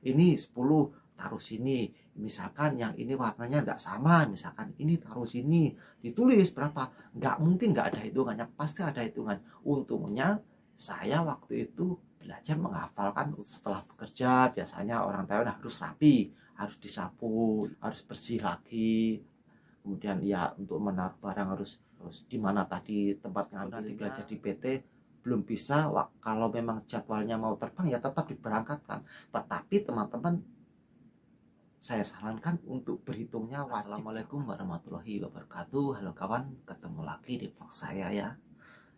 ini 10 taruh sini, misalkan yang ini warnanya nggak sama, misalkan ini taruh sini, ditulis berapa, nggak mungkin nggak ada hitungannya, pasti ada hitungan. Untungnya saya waktu itu belajar menghafalkan. Setelah bekerja biasanya orang Taiwan harus rapi, harus disapu, harus bersih lagi, kemudian ya untuk menaruh barang harus di mana tadi tempat nanti belajar di PT belum bisa. Kalau memang jadwalnya mau terbang ya tetap diberangkatkan, tetapi teman-teman saya sarankan untuk berhitungnya wajib. Assalamualaikum warahmatullahi wabarakatuh. Halo kawan, ketemu lagi di vlog saya ya.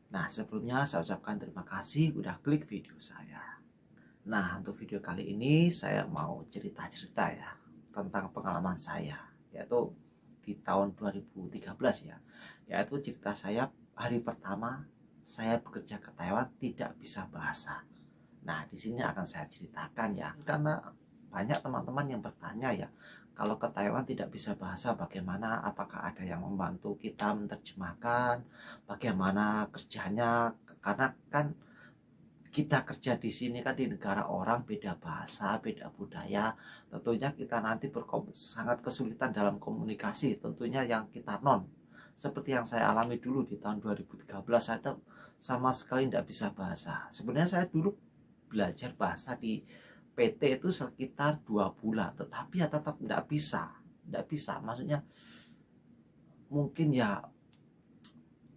Nah, sebelumnya saya ucapkan terima kasih udah klik video saya. Nah, untuk video kali ini saya mau cerita-cerita ya tentang pengalaman saya, yaitu di tahun 2013 ya. Yaitu cerita saya hari pertama saya bekerja ke Taiwan tidak bisa bahasa. Nah, di sini akan saya ceritakan ya, karena banyak teman-teman yang bertanya ya, kalau ke Taiwan tidak bisa bahasa bagaimana, apakah ada yang membantu kita menerjemahkan, bagaimana kerjanya, karena kan kita kerja di sini kan di negara orang, beda bahasa, beda budaya, tentunya kita nanti sangat kesulitan dalam komunikasi, tentunya yang kita seperti yang saya alami dulu di tahun 2013, saya sama sekali tidak bisa bahasa. Sebenarnya saya dulu belajar bahasa di PT itu sekitar 2 bulan, tetapi ya tetap tidak bisa, maksudnya mungkin ya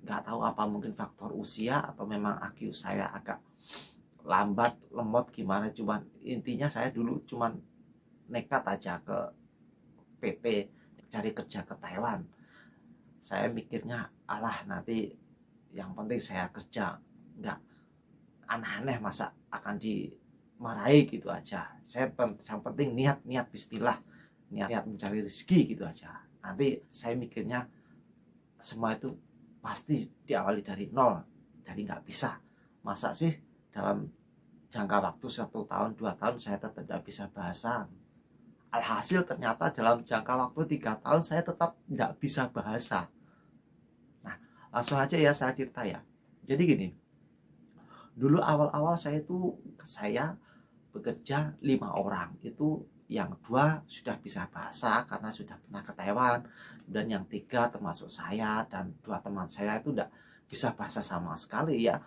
nggak tahu apa, mungkin faktor usia atau memang IQ saya agak lambat, lemot gimana, cuman intinya saya dulu cuman nekat aja ke PT cari kerja ke Taiwan. Saya mikirnya alah nanti yang penting saya kerja, nggak aneh-aneh, masa akan dimarahi gitu aja. Yang penting niat bismillah, niat mencari rezeki gitu aja. Nanti saya mikirnya semua itu pasti diawali dari nol, dari nggak bisa. Masa sih dalam jangka waktu 1 tahun 2 tahun saya tetap tidak bisa bahasa. Alhasil ternyata dalam jangka waktu 3 tahun saya tetap tidak bisa bahasa. Nah, langsung aja ya saya cerita ya. Jadi gini, dulu awal-awal saya bekerja 5 orang, itu yang 2 sudah bisa bahasa karena sudah pernah ke Taiwan, dan yang 3 termasuk saya dan 2 teman saya itu tidak bisa bahasa sama sekali ya.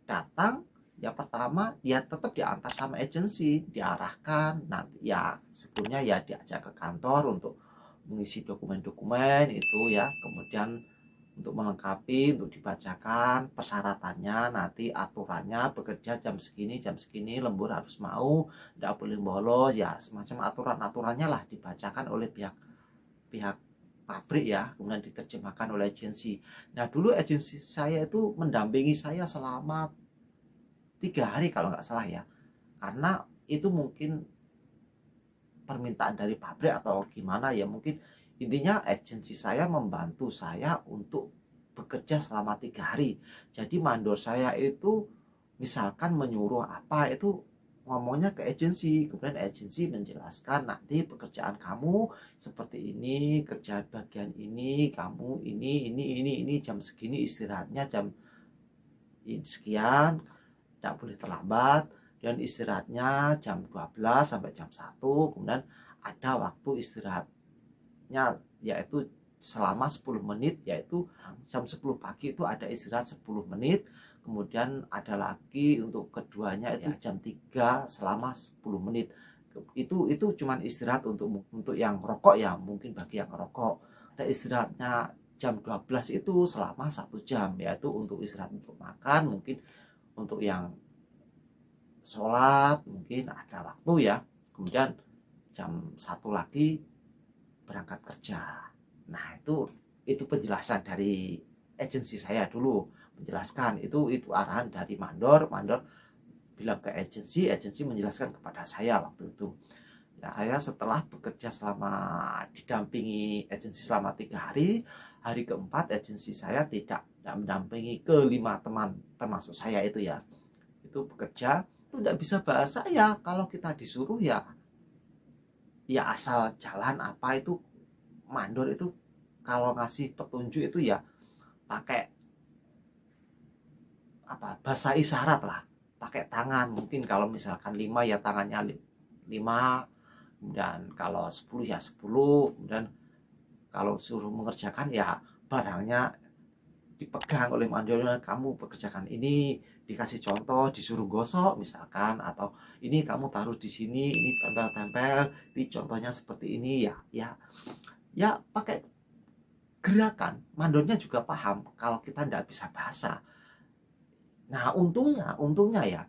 Datang ya pertama ya tetap diantar sama agensi, diarahkan. Nanti ya sebelumnya ya diajak ke kantor untuk mengisi dokumen-dokumen itu ya, kemudian untuk melengkapi, untuk dibacakan persyaratannya, nanti aturannya, bekerja jam segini, lembur harus mau, tidak boleh bolos, ya semacam aturan-aturannya lah dibacakan oleh pihak pabrik ya, kemudian diterjemahkan oleh agensi. Nah, dulu agensi saya itu mendampingi saya selama 3 hari kalau nggak salah ya, karena itu mungkin permintaan dari pabrik atau gimana ya, mungkin intinya agensi saya membantu saya untuk bekerja selama 3 hari. Jadi mandor saya itu misalkan menyuruh apa itu ngomongnya ke agensi, kemudian agensi menjelaskan nanti pekerjaan kamu seperti ini, kerja bagian ini, kamu ini, jam segini istirahatnya jam sekian, tidak boleh terlambat, dan istirahatnya jam 12 sampai jam 1, kemudian ada waktu istirahatnya yaitu selama 10 menit, yaitu jam 10 pagi itu ada istirahat 10 menit, kemudian ada lagi untuk keduanya itu jam 3 selama 10 menit. Itu cuman istirahat untuk yang rokok ya, mungkin bagi yang rokok. Ada istirahatnya jam 12 itu selama 1 jam, yaitu untuk istirahat untuk makan, mungkin untuk yang sholat mungkin ada waktu ya, kemudian jam 1 lagi berangkat kerja. Nah, itu penjelasan dari agensi saya dulu menjelaskan, itu arahan dari mandor bilang ke agensi menjelaskan kepada saya waktu itu ya. Saya setelah bekerja didampingi agensi selama 3 hari, hari keempat agensi saya tidak mendampingi ke-5 teman termasuk saya itu ya, itu bekerja itu tidak bisa bahasa ya. Kalau kita disuruh ya asal jalan apa itu, mandor itu kalau ngasih petunjuk itu ya pakai apa, bahasa isyarat lah, pakai tangan. Mungkin kalau misalkan 5 ya tangannya 5, kemudian kalau 10 ya 10, kemudian kalau suruh mengerjakan ya barangnya dipegang oleh mandornya, kamu pekerjakan ini, dikasih contoh, disuruh gosok misalkan, atau ini kamu taruh di sini, ini tempel-tempel, di contohnya seperti ini ya, ya pakai gerakan. Mandornya juga paham kalau kita tidak bisa bahasa. Nah, untungnya ya,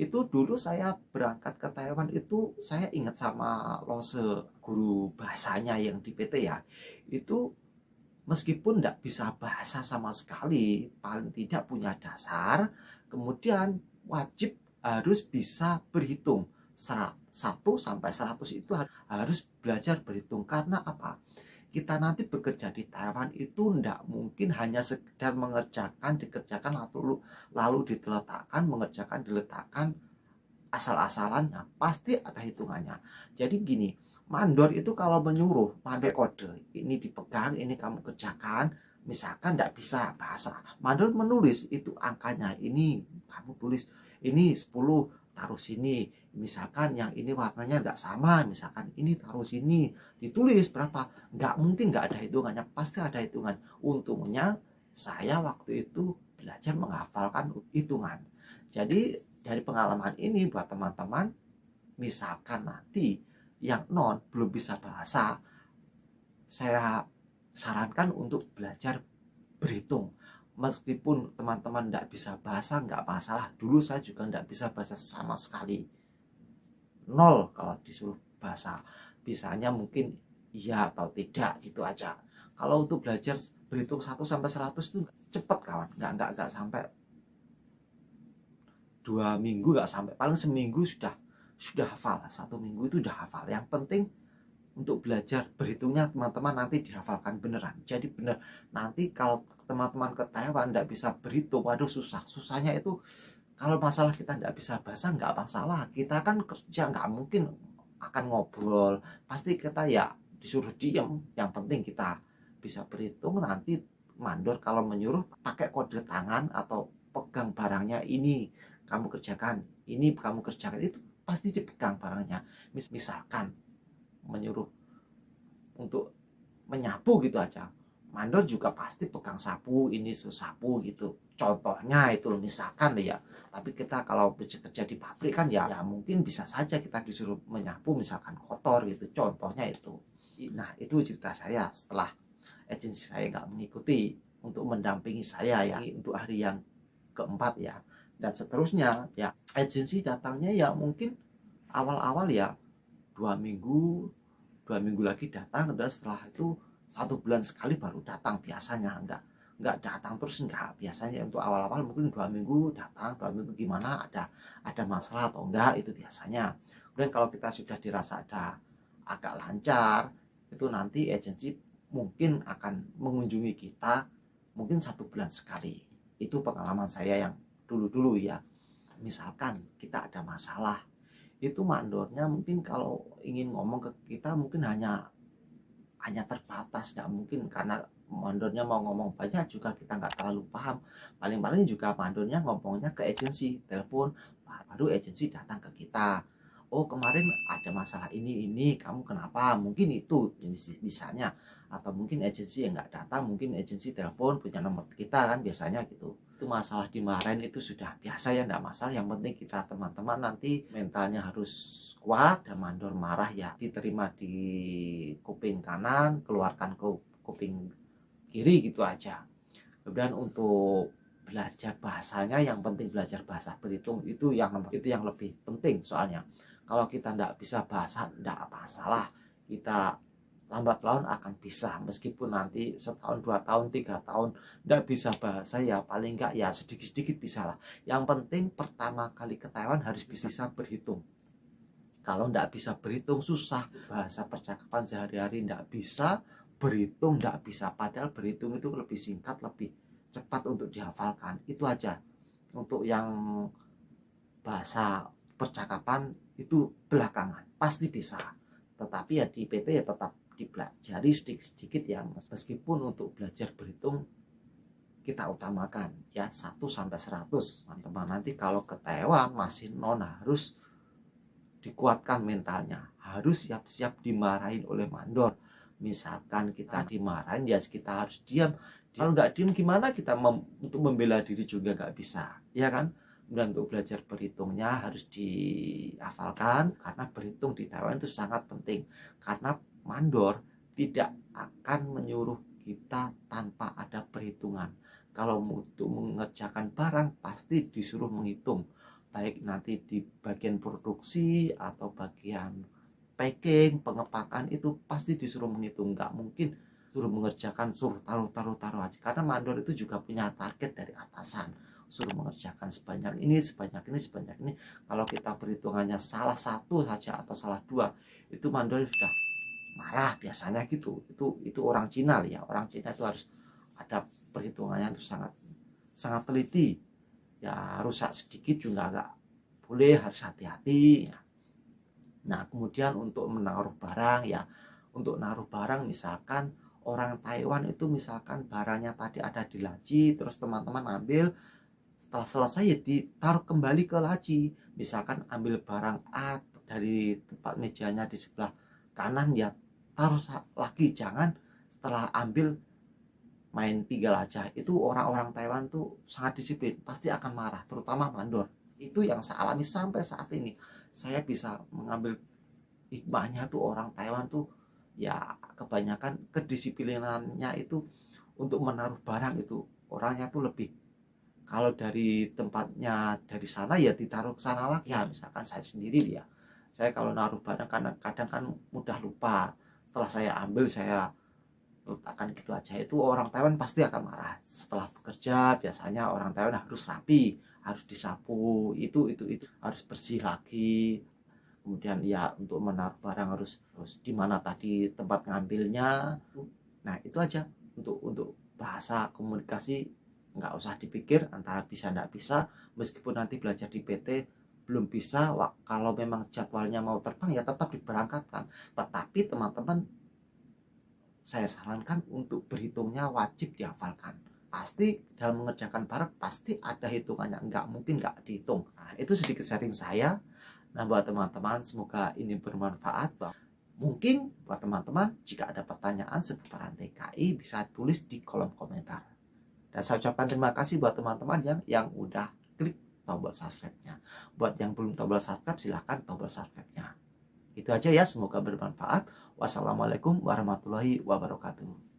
itu dulu saya berangkat ke Taiwan itu saya ingat sama Lose, guru bahasanya yang di PT ya. Itu meskipun tidak bisa bahasa sama sekali, paling tidak punya dasar, kemudian wajib harus bisa berhitung. 1 sampai 100 itu harus belajar berhitung. Karena apa? Kita nanti bekerja di Taiwan itu tidak mungkin hanya sekedar dikerjakan lalu diletakkan asal-asalan, pasti ada hitungannya. Jadi gini, mandor itu kalau menyuruh pakai kode, ini dipegang, ini kamu kerjakan, misalkan tidak bisa bahasa, mandor menulis itu angkanya, ini kamu tulis, ini 10 taruh sini, misalkan yang ini warnanya nggak sama, misalkan ini taruh sini, ditulis berapa, nggak mungkin nggak ada hitungannya, pasti ada hitungan. Untungnya saya waktu itu belajar menghafalkan hitungan. Jadi dari pengalaman ini buat teman-teman, misalkan nanti yang belum bisa bahasa, saya sarankan untuk belajar berhitung. Meskipun teman-teman tidak bisa bahasa, nggak masalah. Dulu saya juga tidak bisa bahasa sama sekali. 0 kalau disuruh bahasa. Bisanya mungkin iya atau tidak, gitu aja. Kalau untuk belajar berhitung 1 sampai 100 itu cepat kawan. Nggak sampai 2 minggu, nggak sampai, paling seminggu sudah hafal. 1 minggu itu udah hafal. Yang penting untuk belajar berhitungnya teman-teman nanti dihafalkan beneran. Jadi bener, nanti kalau teman-teman ke Taiwan nggak bisa berhitung, waduh susahnya itu. Kalau masalah kita nggak bisa bahasa nggak masalah, kita kan kerja, nggak mungkin akan ngobrol, pasti kita ya disuruh diem. Yang penting kita bisa berhitung. Nanti mandor kalau menyuruh pakai kode tangan atau pegang barangnya, ini kamu kerjakan, ini kamu kerjakan, itu pasti dipegang barangnya. Misalkan menyuruh untuk menyapu gitu aja, mandor juga pasti pegang sapu, ini sapu gitu, contohnya itu misalkan deh ya. Tapi kita kalau bekerja di pabrik kan ya mungkin bisa saja kita disuruh menyapu misalkan kotor gitu, contohnya itu. Nah, itu cerita saya setelah agensi saya nggak mengikuti untuk mendampingi saya ya untuk hari yang keempat ya, dan seterusnya ya. Agensi datangnya ya mungkin awal-awal ya 2 minggu, 2 minggu lagi datang, dan setelah itu 1 bulan sekali baru datang biasanya. Nggak datang terus, nggak. Biasanya untuk awal-awal mungkin 2 minggu datang, 2 minggu gimana, ada masalah atau enggak, itu biasanya. Kemudian kalau kita sudah dirasa ada agak lancar, itu nanti agensi mungkin akan mengunjungi kita mungkin 1 bulan sekali. Itu pengalaman saya yang dulu-dulu ya. Misalkan kita ada masalah, itu mandornya mungkin kalau ingin ngomong ke kita mungkin hanya terbatas, nggak mungkin, karena mandornya mau ngomong banyak juga kita nggak terlalu paham. Paling-paling juga mandornya ngomongnya ke agensi, telepon, baru agensi datang ke kita, oh kemarin ada masalah ini kamu kenapa, mungkin itu misalnya. Atau mungkin agensi yang nggak datang, mungkin agensi telepon, punya nomor kita kan biasanya gitu. Itu masalah dimarahin itu sudah biasa ya, nggak masalah. Yang penting kita teman-teman nanti mentalnya harus kuat, dan mandor marah ya diterima di kuping kanan, keluarkan ke kuping kiri, gitu aja. Kemudian untuk belajar bahasanya, yang penting belajar bahasa berhitung itu yang lebih penting. Soalnya kalau kita nggak bisa bahasa nggak masalah, kita lambat laun akan bisa. Meskipun nanti setahun, 2 tahun, 3 tahun nggak bisa bahasa, ya paling nggak ya sedikit-sedikit bisa lah. Yang penting pertama kali ke Taiwan harus bisa berhitung. Kalau nggak bisa berhitung susah, bahasa percakapan sehari-hari nggak bisa, berhitung nggak bisa. Padahal berhitung itu lebih singkat, lebih cepat untuk dihafalkan. Itu aja. Untuk yang bahasa percakapan itu belakangan pasti bisa, tetapi ya di PT ya tetap dipelajari sedikit-sedikit ya, meskipun untuk belajar berhitung kita utamakan ya 1 sampai 100. Teman-teman nanti kalau ke Taiwan masih harus dikuatkan mentalnya, harus siap-siap dimarahin oleh mandor. Misalkan kita dimarahin, ya kita harus diam. Kalau nggak diam gimana kita untuk membela diri juga nggak bisa, ya kan? Dan untuk belajar berhitungnya harus dihafalkan, karena berhitung di Taiwan itu sangat penting. Karena mandor tidak akan menyuruh kita tanpa ada perhitungan. Kalau untuk mengerjakan barang pasti disuruh menghitung, baik nanti di bagian produksi atau bagian packing, pengepakan, itu pasti disuruh menghitung. Nggak mungkin suruh mengerjakan, suruh taruh aja, karena mandor itu juga punya target dari atasan, suruh mengerjakan sebanyak ini. Kalau kita perhitungannya salah satu saja atau salah dua, itu mandor sudah marah biasanya gitu. Itu orang Cina ya, orang Cina itu harus ada perhitungannya, itu sangat sangat teliti ya. Rusak sedikit juga nggak boleh, harus hati-hati ya. Nah, kemudian untuk menaruh barang ya, untuk naruh barang misalkan orang Taiwan itu, misalkan barangnya tadi ada di laci, terus teman-teman ambil, setelah selesai ya ditaruh kembali ke laci. Misalkan ambil barang A dari tempat mejanya di sebelah kanan, ya taruh lagi, jangan setelah ambil main tinggal aja. Itu orang-orang Taiwan tuh sangat disiplin, pasti akan marah, terutama mandor. Itu yang saya alami sampai saat ini. Saya bisa mengambil hikmahnya tuh, orang Taiwan tuh ya kebanyakan kedisiplinannya itu untuk menaruh barang itu, orangnya tuh lebih, kalau dari tempatnya dari sana ya ditaruh ke sana lagi ya. Misalkan saya sendiri ya, saya kalau naruh barang karena kadang kan mudah lupa, setelah saya ambil saya letakkan gitu aja, itu orang Taiwan pasti akan marah. Setelah bekerja biasanya orang Taiwan harus rapi, harus disapu, itu harus bersih lagi. Kemudian ya untuk menaruh barang harus di mana tadi tempat ngambilnya. Nah itu aja untuk bahasa komunikasi, nggak usah dipikir antara bisa nggak bisa. Meskipun nanti belajar di PT belum bisa, kalau memang jadwalnya mau terbang ya tetap diberangkatkan. Tetapi teman-teman, saya sarankan untuk berhitungnya wajib dihafalkan. Pasti dalam mengerjakan barang pasti ada hitungannya, nggak mungkin nggak dihitung. Nah, itu sedikit sharing saya. Nah, buat teman-teman, semoga ini bermanfaat. Mungkin buat teman-teman, jika ada pertanyaan seputaran TKI, bisa tulis di kolom komentar. Dan saya ucapkan terima kasih buat teman-teman yang udah klik tombol subscribe-nya. Buat yang belum tombol subscribe, silahkan tombol subscribe-nya. Itu aja ya, semoga bermanfaat. Wassalamualaikum warahmatullahi wabarakatuh.